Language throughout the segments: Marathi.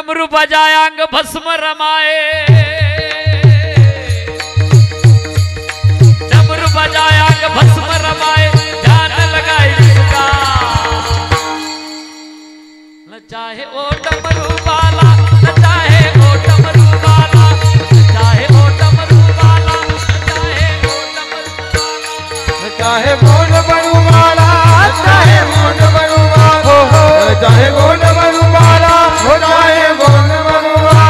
डमरू बजाए अंग भस्म रमाए, डमरू बजाए अंग भस्म रमाए, ध्यान लगाए जिसका न चाहे ओ डमरू वाला, न चाहे ओ डमरू वाला, न चाहे ओ डमरू वाला, न चाहे ओ डमरू वाला, न चाहे ओ डमरू वाला, चाहे ओ डमरू वाला, चाहे ओ डमरू वाला, चाहे ओ डमरू वाला।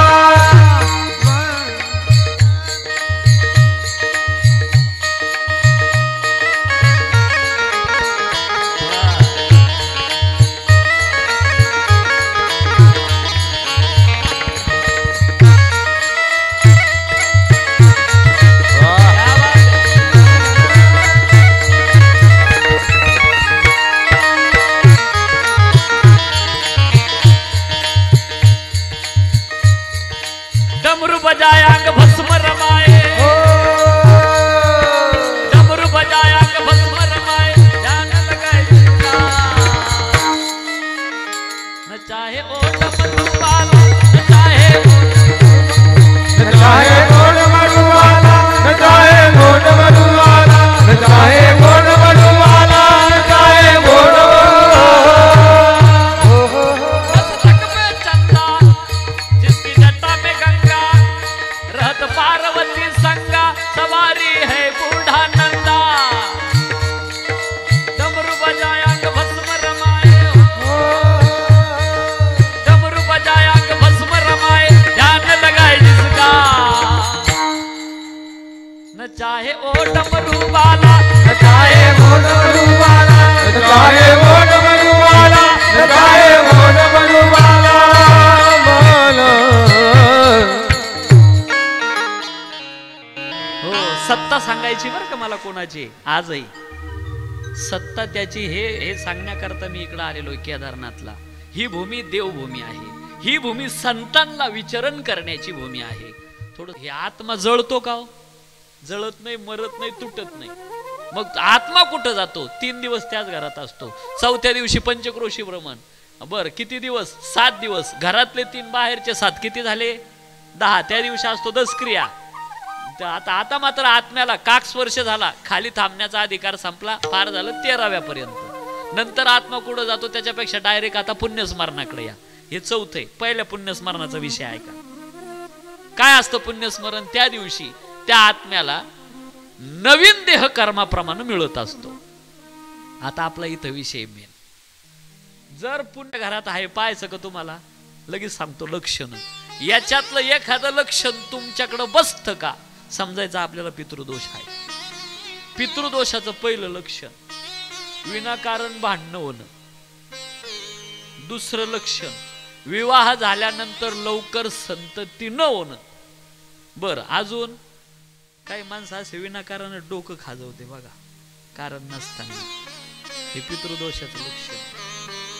डमरू बजाए अंग भस्म रमाए, डमरू बजाए अंग भस्म रमाए, ध्यान लगाए जिसका न चाहे ओ डमरू वाला, न चाहे न चाहे ओ डमरू वाला, न चाहे ओ डमरू वाला, न चाहे ओ डमरू वाला, न चाहे ओ मस्तक पे चंदा, जिसकी जटा में गंगा, रहत पार्वती संगा, सवारी है बूढ़ा नंदा। डमरू बजाए अंग भस्म रमाए, डमरू बजाए अंग भस्म रमाए, ध्यान लगाए जिसका न चाहे ओ डमरू वाला, न चाहे ओ डमरू वाला, न चाहे ओ डमरू वाला, न चाहे ओ डमरू वाला, वाला। हो सत्ता सांगायची बरं का मला कोणाची आजही सत्ता त्याची हे सांगण्याकरता मी इकडे आलेलो केदारनाथला। ही भूमी देवभूमी आहे, ही भूमी संतांना विचरण करण्याची भूमी आहे। थोडं हे आत्मा जळतो का हो? जळत नाही, मरत नाही, तुटत नाही, मग आत्मा कुठं जातो? 3 दिवस त्याच घरात असतो। 4थ्या दिवशी पंचक्रोशी भ्रमण, बर किती दिवस? 7 दिवस। घरातले 3 बाहेरचे 7 किती झाले? 10। त्या दिवशी असतो 10 क्रिया। आता मात्र आत्म्याला काक स्पर्श झाला, खाली थांबण्याचा अधिकार संपला, पार झालं 13व्या पर्यंत। नंतर आत्मा कुठं जातो? त्याच्यापेक्षा डायरेक्ट आता पुण्यस्मरणाकडे या। हे 4थे पहिल्या पुण्यस्मरणाचा विषय आहे का? काय असतं पुण्यस्मरण? त्या दिवशी त्या आत्म्याला नवीन देह कर्माप्रमाणे मिळत असतो। आता आपला इथं विषय मेन, जर पुण्य घरात आहे पाहायचं का तुम्हाला? लगेच सांगतो लक्षण। याच्यातलं एखादं लक्षण तुमच्याकडे बसतं का? समजायचं आपल्याला पितृदोष आहे। पितृदोषाचं पहिलं लक्षण विनाकारण भांडणं होणं। दुसरं लक्षण विवाह झाल्यानंतर लवकर संतती न होणं। बरं अजून काही माणसं असे विनाकारण डोकं खाजवते बघा, कारण नसताना, हे पितृदोषाचं लक्षण।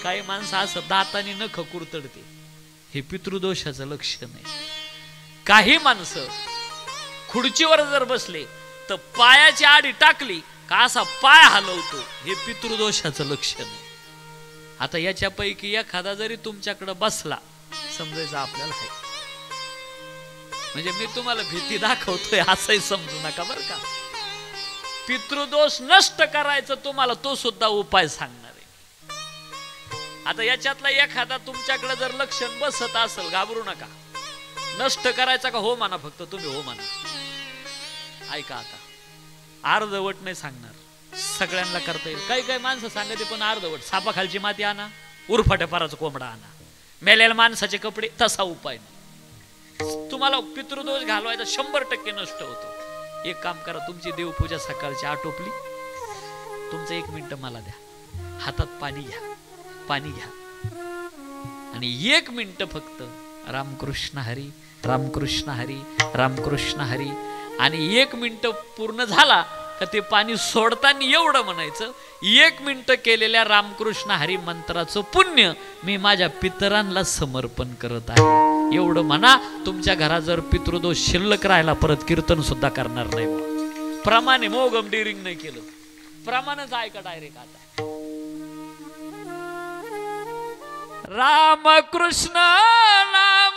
काही माणसं असं दाताने नख कुरतडते, हे पितृदोषाचं लक्षण आहे। काही माणसं खुर्चीवर जर बसले तर पायाची आडी टाकली का असा पाय हलवतो, हे पितृदोषाचं लक्षण आहे। आता याच्यापैकी एखादा जरी तुमच्याकडे बसला, समजायचं आपल्याला आहे। म्हणजे मी तुम्हाला भीती दाखवतोय असंही समजू नका बरं का। पितृदोष नष्ट करायचं तुम्हाला तो सुद्धा उपाय सांगणार आहे। आता याच्यातला एखादा तुमच्याकडे जर लक्षण बसत असेल, घाबरू नका, नष्ट करायचा का? हो म्हणा, फक्त तुम्ही हो म्हणा। ऐका, आता अर्धवट नाही सांगणार, सगळ्यांना करता येईल। काही काही माणसं सांगते पण अर्धवट, सापाखालची माती आणा, उरफाट्या पाराचा कोंबडा आणा, मेलेल्या माणसाचे कपडे, तसा उपाय नाही। तुम्हाला पितृदोष घालवायचा 100% नष्ट होतो। एक काम करा, तुमची देवपूजा सकाळची आटोपली, तुमचं 1 मिनिट मला द्या, हातात पाणी घ्या, पाणी घ्या आणि 1 मिनिट फक्त रामकृष्ण हरी, रामकृष्ण हरी, रामकृष्ण हरी, आणि 1 मिनिट पूर्ण झाला का ते पाणी सोडताना एवढं म्हणायचं, 1 मिनिट केलेल्या रामकृष्ण हरी मंत्राचं पुण्य मी माझ्या पितरांना समर्पण करत आहे, एवढं म्हणा। तुमच्या घरात जर पितृदोष शिल्लक राहिला, परत कीर्तन सुद्धा करणार नाही। प्रमाणे मोगम डिरिंग नाही केलं, प्रमाणच ऐका डायरेक्ट। आता राम कृष्ण नाम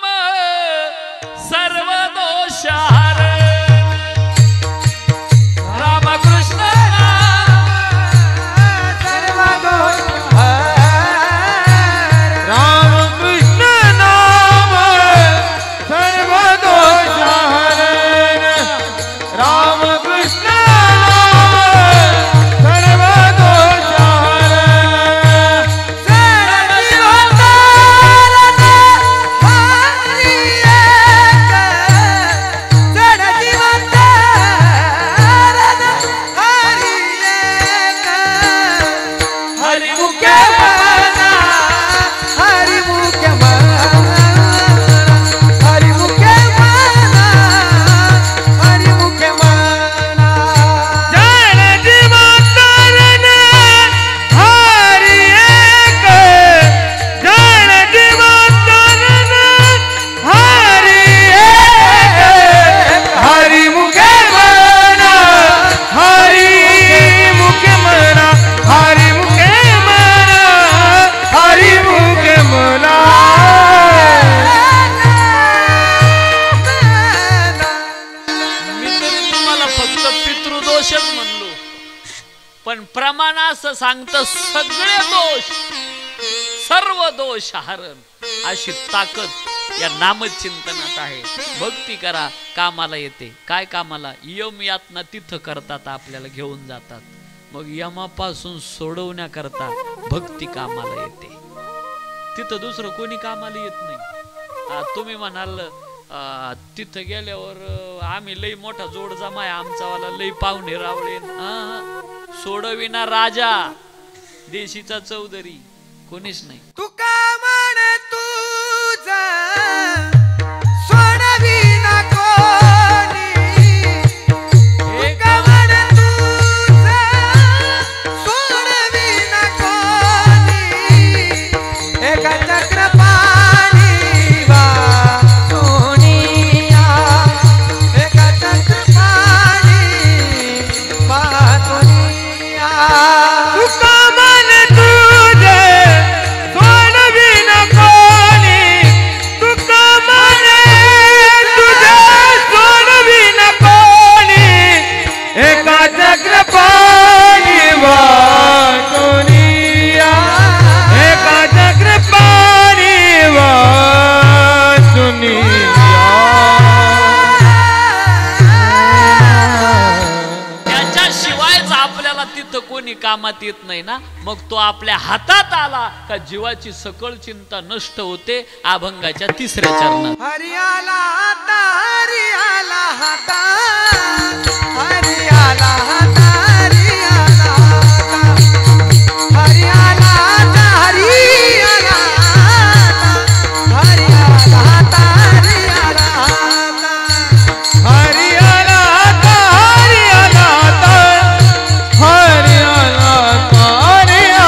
असं सांगतं सगळे दोष सर्व दोष हरण अशी ताकद या नामचिंतनात आहे. भक्ती करा कामाला येते. काय कामाला? यम यातना तिथं करतात आपल्याला घेऊन जातात. मग यमापासून सोडवण्याकरता भक्ती कामाला येते. तिथं दुसरं कोणी कामाला येत नाही. तुम्ही म्हणाल तिथं गेल्यावर आम्ही लई मोठा जोड जमाय आमचावाला लई पाहुणे रावळे. सोडविना राजा देशीचा चौधरी कोणीच नाही. तुका म्हण तुझ सोडविना कोणी. तुका म्हण तुझ सोडविना कोणी. एका चक्रपाणी वाचुनिया. एका चक्रपाणी वाचुनिया. तुका कोणी कामात येत नाही ना. मग तो आपल्या हातात आला का जीवाची सकळ चिंता नष्ट होते. अभंगाच्या तिसऱ्या चरणात हरियाला हाता हरियाला हाता हरियाला हाता हरियाला हाता हरियाला हाता हरियाला हाता हरियाला हाता हरियाला हाता हरियाला हाता हरियाला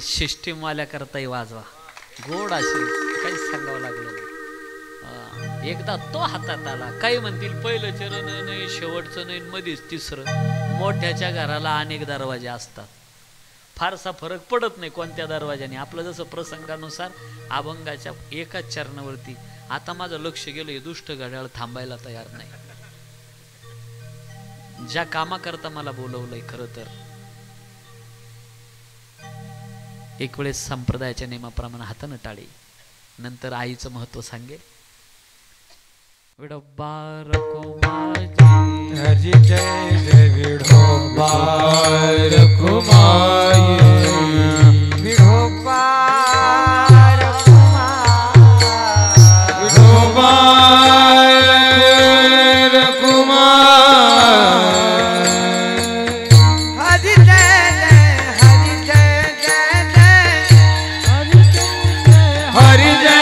सिस्टीमवाल्या करताही वाजवा. गोड असे काही सांगावं लागलं नाही. एकदा तो हातात आला. काही म्हणतील पहिलं चरण नाही शेवटचं नाही मध्येच तिसरं. मोठ्याच्या घराला अनेक दरवाजे असतात. फारसा फरक पडत नाही कोणत्या दरवाजाने. आपलं जसं प्रसंगानुसार अभंगाच्या एकाच चरणावरती. आता माझं लक्ष गेलं हे दुष्ट घड्याळ थांबायला तयार नाही. ज्या कामाकरता मला बोलवलंय खरं तर एक वेळेस संप्रदायाच्या नियमाप्रमाणे हातानं टाळी. नंतर आईचं महत्व सांगेल. विडोबा रखुमाई हरी जय जय विडोबा रखुमाई विडोबा रखुमाई विडोबा हरि जय